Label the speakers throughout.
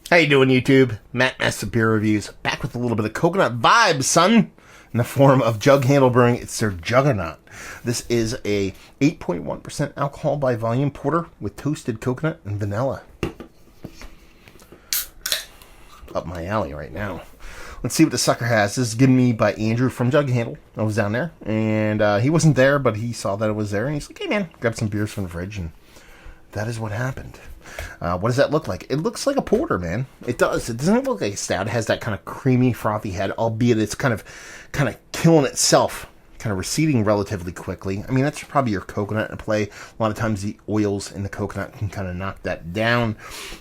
Speaker 1: How you doing, YouTube? Matt Master Beer Reviews, back with a little bit of coconut vibes, son, in the form of Jughandle Brewing. It's their Juggernaut. This is a 8.1% alcohol by volume porter with toasted coconut and vanilla. Up my alley right now. Let's see what the sucker has. This is given me by Andrew from Jughandle. I was down there, and he wasn't there, but he saw that it was there, and he's like, hey man, grab some beers from the fridge, and that is what happened. What does that look like? It looks like a porter, man. It does. It doesn't look like a stout. It has that kind of creamy, frothy head, albeit it's kind of killing itself, kind of receding relatively quickly. I mean, that's probably your coconut in play. A lot of times the oils in the coconut can kind of knock that down.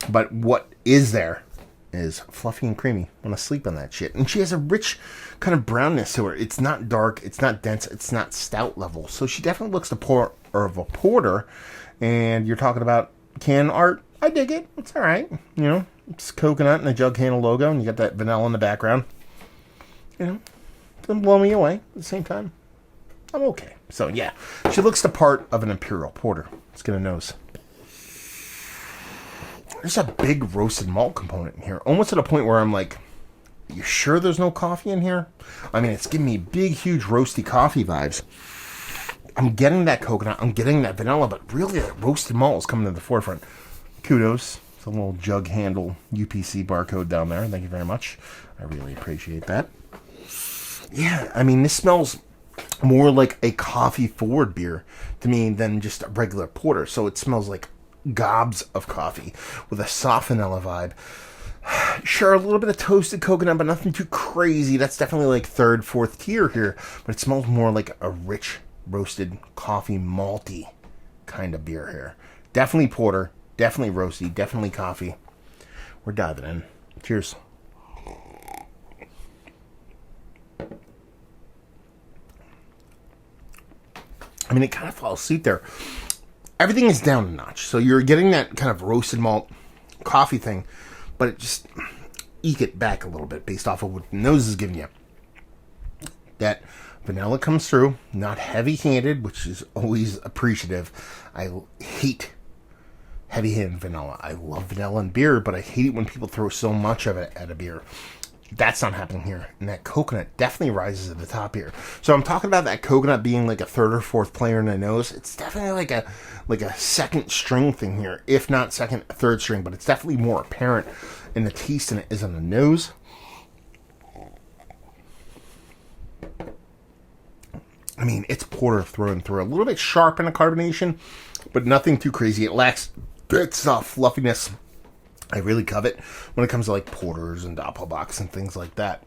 Speaker 1: But what is there is fluffy and creamy. I want to sleep on that shit. And she has a rich kind of brownness to her. It's not dark. It's not dense. It's not stout level. So she definitely looks the pour of a porter. And you're talking about can art. I dig it. It's all right. You know, it's coconut and the Jughandle logo, and you got that vanilla in the background. You know, doesn't blow me away. At the same time, I'm okay. So yeah, she looks the part of an imperial porter. Let's get a nose. There's a big roasted malt component in here, almost to the point where I'm like, you sure there's no coffee in here? I mean, it's giving me big, huge roasty coffee vibes. I'm getting that coconut, I'm getting that vanilla, but really that roasted malt is coming to the forefront. Kudos. It's a little Jughandle UPC barcode down there. Thank you very much. I really appreciate that. Yeah, I mean, this smells more like a coffee-forward beer to me than just a regular porter. So it smells like gobs of coffee with a soft vanilla vibe. Sure, a little bit of toasted coconut, but nothing too crazy. That's definitely like third, fourth tier here. But it smells more like a rich roasted coffee malty kind of beer here. Definitely porter, definitely roasty, definitely coffee. We're diving in. Cheers. I mean, it kind of follows suit there. Everything is down a notch. So you're getting that kind of roasted malt coffee thing, but it just eke it back a little bit based off of what the nose is giving you. That vanilla comes through, not heavy-handed, which is always appreciative. I hate heavy-handed vanilla. I love vanilla in beer, but I hate it when people throw so much of it at a beer. That's not happening here. And that coconut definitely rises at the top here. So I'm talking about that coconut being like a third or fourth player in the nose. It's definitely like a second string thing here, if not second, third string, but it's definitely more apparent in the taste than it is on the nose. I mean, it's porter through and through. A little bit sharp in the carbonation, but nothing too crazy. It lacks that soft fluffiness I really covet when it comes to like porters and doppelbocks and things like that.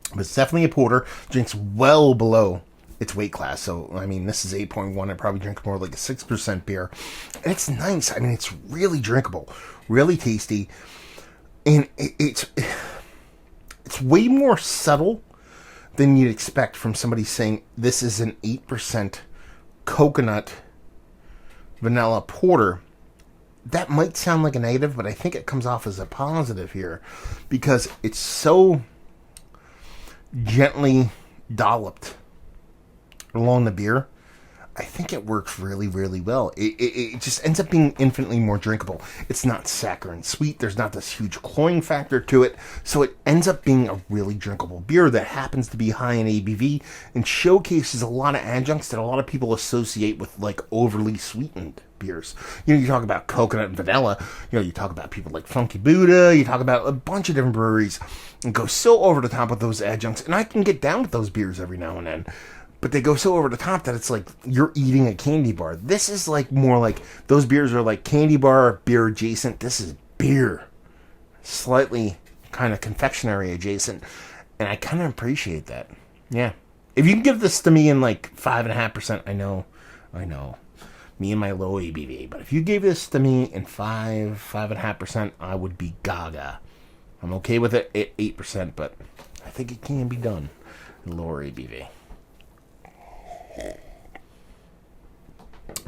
Speaker 1: But it's definitely a porter. Drinks well below its weight class. So, I mean, this is 8.1. I probably drink more like a 6% beer. And it's nice. I mean, it's really drinkable. Really tasty. And it's way more subtle than you'd expect from somebody saying this is an 8% coconut vanilla porter. That might sound like a negative, but I think it comes off as a positive here because it's so gently dolloped along the beer. I think it works really, really well. It just ends up being infinitely more drinkable. It's not saccharine sweet. There's not this huge cloying factor to it. So it ends up being a really drinkable beer that happens to be high in ABV and showcases a lot of adjuncts that a lot of people associate with like overly sweetened beers. You know, you talk about coconut and vanilla. You know, you talk about people like Funky Buddha. You talk about a bunch of different breweries and go so over the top with those adjuncts. And I can get down with those beers every now and then. But they go so over the top that it's like you're eating a candy bar. This is like more like those beers are like candy bar, beer adjacent. This is beer. Slightly kind of confectionery adjacent. And I kind of appreciate that. Yeah. If you can give this to me in like 5.5%, I know. Me and my low ABV. But if you gave this to me in 5.5%, I would be gaga. I'm okay with it at 8%, but I think it can be done in lower ABV.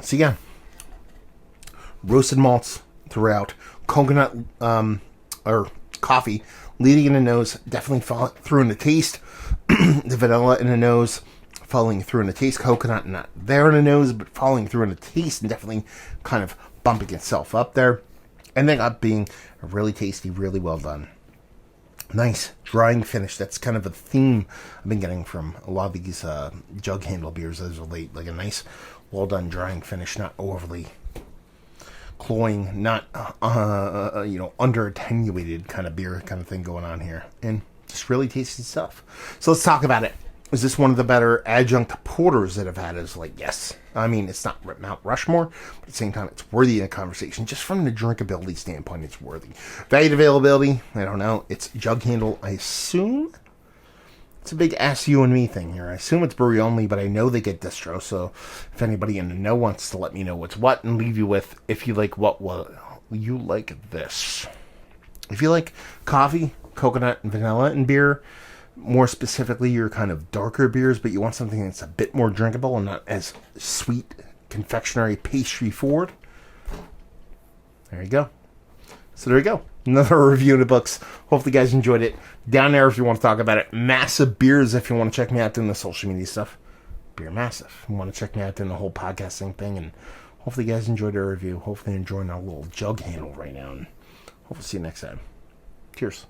Speaker 1: So yeah, roasted malts throughout, coconut or coffee leading in the nose, definitely following through in the taste. The vanilla in the nose, following through in the taste. Coconut not there in the nose, but following through in the taste and definitely kind of bumping itself up there. ending up being really tasty, really well done. Nice drying finish. That's kind of a theme I've been getting from a lot of these Jughandle beers as of late. Like a nice, well done drying finish, not overly cloying, not under attenuated kind of beer kind of thing going on here, and just really tasty stuff. So let's talk about it. Is this one of the better adjunct porters that I've had? Is like, yes. I mean, it's not Mount Rushmore, but at the same time, it's worthy of a conversation. Just from the drinkability standpoint, it's worthy. Value availability, I don't know. It's Jughandle, I assume. It's a big ask you and me thing here. I assume it's brewery only, but I know they get distro, so if anybody in the know wants to let me know what's what and leave you with, if you like what, well, you like this. If you like coffee, coconut, and vanilla in beer, more specifically your kind of darker beers, but you want something that's a bit more drinkable and not as sweet, confectionery, pastry forward, there you go. So there you go. Another review of the books. Hopefully you guys enjoyed it. Down there if you want to talk about it. Massive Beers if you want to check me out doing the social media stuff. Beer Massive. You want to check me out doing the whole podcasting thing. And hopefully you guys enjoyed our review. Hopefully you're enjoying our little Jughandle right now. And hopefully see you next time. Cheers.